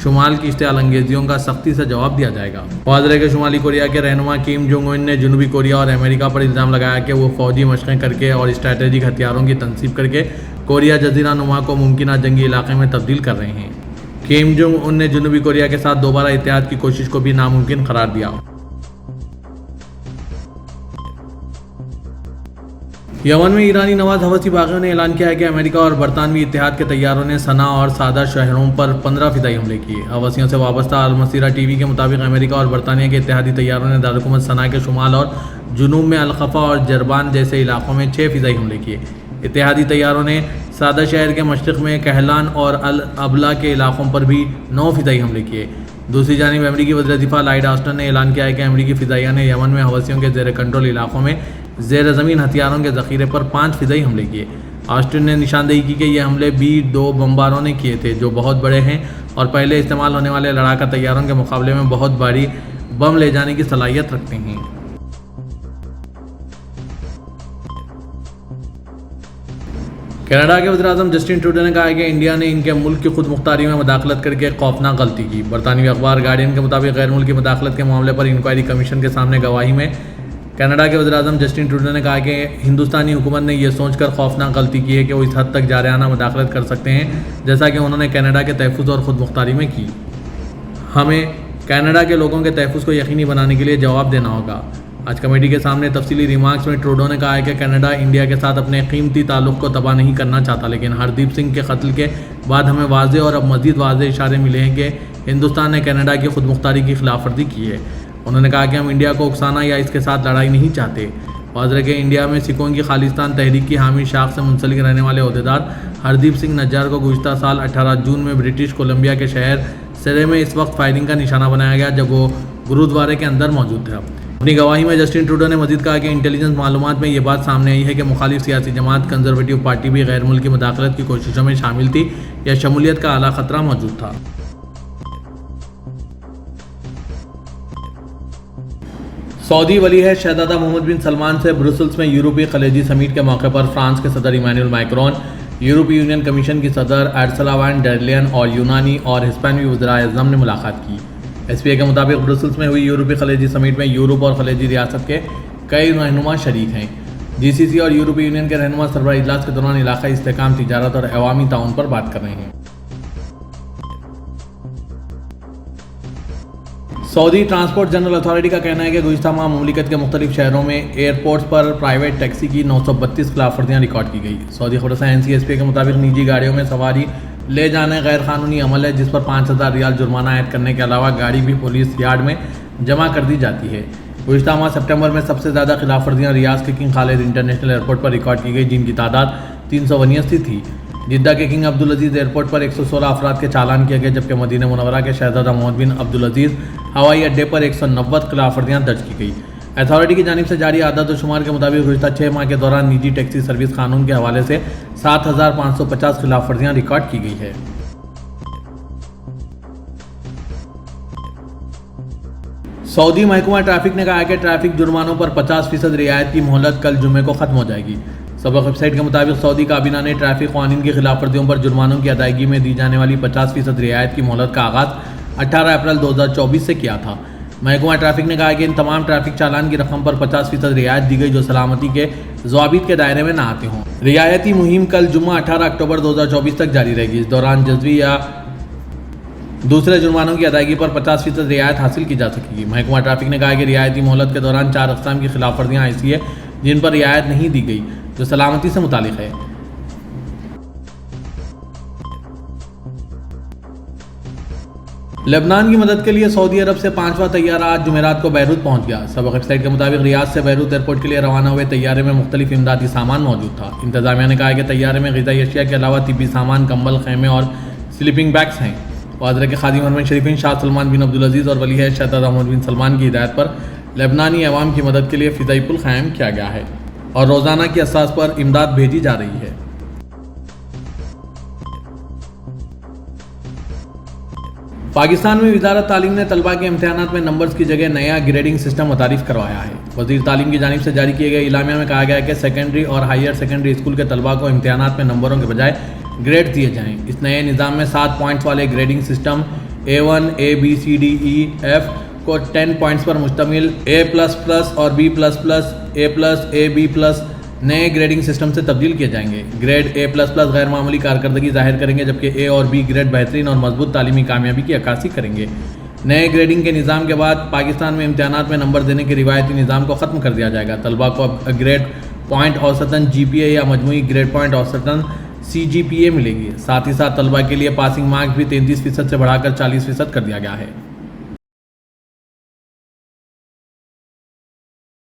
شمال کی اشتعال انگیزیوں کا سختی سے جواب دیا جائے گا۔ واضح ہے کہ شمالی کوریا کے رہنما کیم جونگ ان نے جنوبی کوریا اور امریکہ پر الزام لگایا کہ وہ فوجی مشقیں کر کے اور اسٹریٹجک ہتھیاروں کی تنصیب کر کے کوریا جزیرہ نما کو ممکنہ جنگی علاقے میں تبدیل کر رہے ہیں۔ کیم جونگ ان نے جنوبی کوریا کے ساتھ دوبارہ اتحاد کی کوشش کو بھی ناممکن قرار دیا۔ یمن میں ایرانی نواز حوثی باغیوں نے اعلان کیا ہے کہ امریکہ اور برطانوی اتحاد کے طیاروں نے صنعا اور سعدہ شہروں پر 15 فضائی حملے کیے۔ حوثیوں سے وابستہ المسیرہ ٹی وی کے مطابق امریکہ اور برطانیہ کے اتحادی طیاروں نے دارالحکومت صنعا کے شمال اور جنوب میں الخفا اور جربان جیسے علاقوں میں 6 فضائی حملے کیے۔ اتحادی طیاروں نے سعدہ شہر کے مشرق میں کہلان اور الابلا کے علاقوں پر بھی 9 فضائی حملے کیے۔ دوسری جانب امریکی وزیر دفاع لائیڈ آسٹن نے اعلان کیا ہے کہ امریکی فضائیہ نے یمن میں حوثیوں کے زیر کنٹرول علاقوں میں زیر زمین ہتھیاروں کے ذخیرے پر 5 فضائی حملے کیے۔ آسٹن نے نشاندہی کی کہ یہ حملے B-2 بمباروں نے کیے تھے جو بہت بڑے ہیں اور پہلے استعمال ہونے والے لڑاکا طیاروں کے مقابلے میں بہت بھاری بم لے جانے کی صلاحیت رکھتے ہیں۔ کینیڈا کے وزیر اعظم جسٹن ٹروڈو نے کہا ہے کہ انڈیا نے ان کے ملک کی خود مختاری میں مداخلت کر کے خوفناک غلطی کی۔ برطانوی اخبار گارڈین کے مطابق غیر ملکی مداخلت کے معاملے پر انکوائری کمیشن کے سامنے گواہی میں کینیڈا کے وزیر اعظم جسٹن ٹروڈو نے کہا کہ ہندوستانی حکومت نے یہ سوچ کر خوفناک غلطی کی ہے کہ وہ اس حد تک جارحانہ مداخلت کر سکتے ہیں جیسا کہ انہوں نے کینیڈا کے تحفظ اور خود مختاری میں کی۔ ہمیں کینیڈا کے لوگوں کے تحفظ کو یقینی بنانے کے لیے جواب دینا ہوگا۔ آج کمیٹی کے سامنے تفصیلی ریمارکس میں ٹروڈو نے کہا ہے کہ کینیڈا انڈیا کے ساتھ اپنے قیمتی تعلق کو تباہ نہیں کرنا چاہتا، لیکن ہردیپ سنگھ کے قتل کے بعد ہمیں واضح اور اب مزید واضح اشارے ملے ہیں کہ ہندوستان نے کینیڈا کی خود مختاری کی خلاف ورزی کی ہے۔ انہوں نے کہا کہ ہم انڈیا کو اکسانا یا اس کے ساتھ لڑائی نہیں چاہتے۔ واضح ہے کہ انڈیا میں سکھوں کی خالصتان تحریک کی حامی شاخ سے منسلک رہنے والے عہدیدار ہردیپ سنگھ نجار کو گزشتہ سال 18 جون میں برٹش کولمبیا کے شہر سرے میں اس وقت فائرنگ کا نشانہ بنایا گیا جب وہ گرودوارے کے اندر موجود تھا۔ اپنی گواہی میں جسٹن ٹروڈو نے مزید کہا کہ انٹیلیجنس معلومات میں یہ بات سامنے آئی ہے کہ مخالف سیاسی جماعت کنزرویٹو پارٹی بھی غیر ملکی مداخلت کی کوششوں میں شامل تھی یا شمولیت کا اعلیٰ خطرہ موجود تھا۔ سعودی ولی عہد شہزادہ محمد بن سلمان سے بروسلز میں یورپی خلیجی سمیٹ کے موقع پر فرانس کے صدر ایمانوئل میکرون، یورپی یونین کمیشن کی صدر ارسلا وان ڈر لیئن اور یونانی اور ہسپانوی وزرائے اعظم نے ملاقات کی۔ ایس پی اے کے مطابق بروسلز میں ہوئی یورپی خلیجی سمیٹ میں یورپ اور خلیجی ریاست کے کئی رہنما شریک ہیں۔ GCC اور یورپی یونین کے رہنما سربراہ اجلاس کے دوران علاقائی استحکام، تجارت اور عوامی تعاون پر بات کر رہے ہیں۔ سعودی ٹرانسپورٹ جنرل اتھارٹی کا کہنا ہے کہ گزشتہ ماہ مملکت کے مختلف شہروں میں ایئرپورٹس پر پرائیویٹ ٹیکسی کی 932 خلاف ورزیاں ریکارڈ کی گئی۔ سعودی خبر رساں NCSPA کے مطابق نجی گاڑیوں میں سواری لے جانے غیر قانونی عمل ہے جس پر 5000 ریال جرمانہ عائد کرنے کے علاوہ گاڑی بھی پولیس یارڈ میں جمع کر دی جاتی ہے۔ گزشتہ ماہ سپٹمبر میں سب سے زیادہ خلاف ورزیاں ریاض کے کنگ خالد انٹرنیشنل ایئرپورٹ پر ریکارڈ کی گئی جن کی تعداد 389 تھی۔ جدہ کے کنگ عبدالعزیز ایئرپورٹ پر 116 افراد کے چالان کیا گیا جبکہ مدینہ منورہ کے شہزادہ محمد بن عبدالعزیز ہوائی اڈے پر 190 خلاف ورزیاں درج کی گئی۔ اتھارٹی کی جانب سے جاری اعداد و شمار کے مطابق گزشتہ 6 ماہ کے دوران نجی ٹیکسی سروس قانون کے حوالے سے 7550 خلاف ورزیاں ریکارڈ کی گئی ہے۔ سعودی محکمہ ٹریفک نے کہا ہے کہ ٹریفک جرمانوں پر 50% رعایت کی مہلت کل جمعے کو ختم ہو جائے گی۔ سبق ویب سائٹ کے مطابق سعودی کابینہ نے ٹریفک قوانین کی خلاف ورزیوں پر جرمانوں کی ادائیگی میں دی جانے والی 50% رعایت کی مہلت کا آغاز 18 اپریل 2024 سے کیا تھا۔ محکمہ ٹریفک نے کہا کہ ان تمام ٹریفک چالان کی رقم پر 50% رعایت دی گئی جو سلامتی کے ضوابط کے دائرے میں نہ آتے ہوں۔ رعایتی مہم کل جمعہ 18 اکتوبر 2024 تک جاری رہے گی۔ اس دوران جزوی یا دوسرے جرمانوں کی ادائیگی پر 50% رعایت حاصل کی جا سکے گی۔ محکمہ ٹریفک نے کہا کہ رعایتی مہلت کے دوران 4 اقسام کی خلاف ورزیاں ایسی ہیں جن پر رعایت نہیں دی گئی جو سلامتی سے متعلق ہے۔ لبنان کی مدد کے لیے سعودی عرب سے 5واں طیارہ آج جمعرات کو بیروت پہنچ گیا۔ سبق ویب سائٹ کے مطابق ریاض سے بیروت ایئرپورٹ کے لیے روانہ ہوئے طیارے میں مختلف امدادی سامان موجود تھا۔ انتظامیہ نے کہا ہے کہ طیارے میں غذائی اشیاء کے علاوہ طبی سامان، کمبل، خیمے اور سلیپنگ بیگز ہیں۔ واضح کہ خادم حرمین شریفین شاہ سلمان بن عبدالعزیز اور ولی عہد شہزادہ محمد بن سلمان کی ہدایت پر لبنانی عوام کی مدد کے لیے فضائی پل قائم کیا گیا ہے اور روزانہ کی اساس پر امداد بھیجی جا رہی ہے۔ پاکستان میں وزارت تعلیم نے طلبہ کے امتحانات میں نمبرز کی جگہ نیا گریڈنگ سسٹم متعارف کروایا ہے۔ وزیر تعلیم کی جانب سے جاری کیے گئے اعلامیہ میں کہا گیا ہے کہ سیکنڈری اور ہائر سیکنڈری اسکول کے طلبہ کو امتحانات میں نمبروں کے بجائے گریڈ دیے جائیں۔ اس نئے نظام میں 7 پوائنٹس والے grading system A1 A B C D E F کو 10 پوائنٹس پر مشتمل A++ اور B++، A+، A، B+ نئے گریڈنگ سسٹم سے تبدیل کیے جائیں گے۔ گریڈ A++ غیر معمولی کارکردگی ظاہر کریں گے، جبکہ A اور B گریڈ بہترین اور مضبوط تعلیمی کامیابی کی عکاسی کریں گے۔ نئے گریڈنگ کے نظام کے بعد پاکستان میں امتحانات میں نمبر دینے کے روایتی نظام کو ختم کر دیا جائے گا۔ طلباء کو اب گریڈ پوائنٹ اوسطاً GPA یا مجموعی گریڈ پوائنٹ اوسطاً CGPA ملے گی۔ ساتھ ہی ساتھ طلباء کے لیے پاسنگ مارکس بھی 33% سے بڑھا کر 40% کر دیا گیا ہے۔